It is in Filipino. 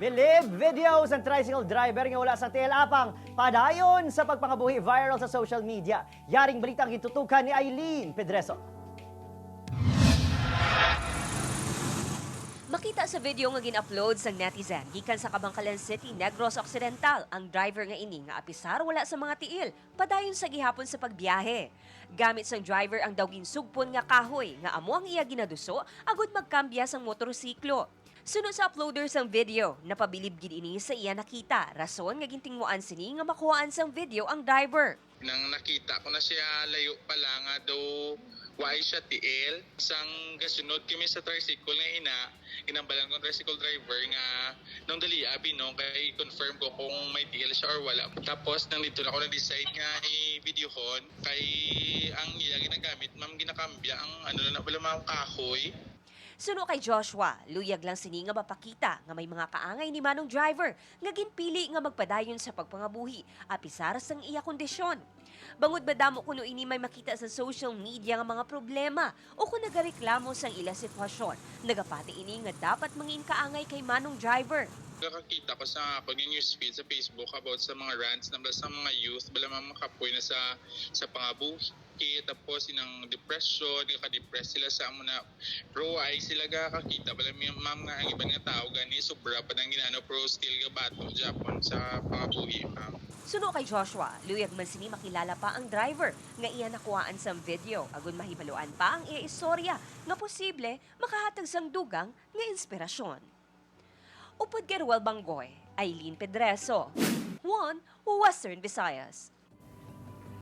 Believe videos ng tricycle driver nga wala sa TL-apang padayon sa pagpangabuhi viral sa social media. Yaring balitang gitutukan ni Eileen Pedreso. Makita sa video nga gin-upload sang netizen gikan sa Kabangkalan City, Negros Occidental ang driver nga ini nga apisar wala sa mga tiil padayon sa gihapon sa pagbiyahe. Gamit sang driver ang daw ginsugpon nga kahoy nga amo ang iya ginaduso agud magkambya sang motorsiklo. Sunod sa uploader sang video, napabilib gid ini sa iya nakita. Rason nga gintingmuan sini nga makuhaan sang video ang driver. Nang nakita ko na siya layo pa lang nga daw why siya tiil. Sang gasunod kami sa tricycle nga inambalan ko tricycle driver nga nung dali abi no kay confirm ko kung may tiil siya or wala. Tapos nang dito na ako na-decide nga i-videohon kay ang iya ginagamit ma'am ginakambya ang na wala mga kahoy. Suno kay Joshua, luyag lang sini nga mapakita nga may mga kaangay ni manong driver nga ginpili nga magpadayon sa pagpangabuhi apisar sang iya kondisyon. Bangod madamo kuno ini may makita sa social media nga mga problema o kung nagareklamo sang ila sitwasyon. Nagapati ini nga dapat mangin kaangay kay manong driver. Nakakita ko sa ako yung newsfeed sa Facebook about sa mga rants na sa mga youth bala makapoy na sa pangabuhi tapos inang depression kaka-depress sila sa amo na pro ay sila kakakita bala ma'am nga ang ibang nga tao gani sobra pa nang ginano pro still ga bato Japan sa pangabuhi ma'am. Suno kay Joshua, luyag man sini makilala pa ang driver nga iya nakuhaan sa video agon mahibaluan pa ang iya istorya nga posible makahatag sang dugang nga inspirasyon. Upod kay Ruel Banggoy, Eileen Pedreso, One Western Visayas.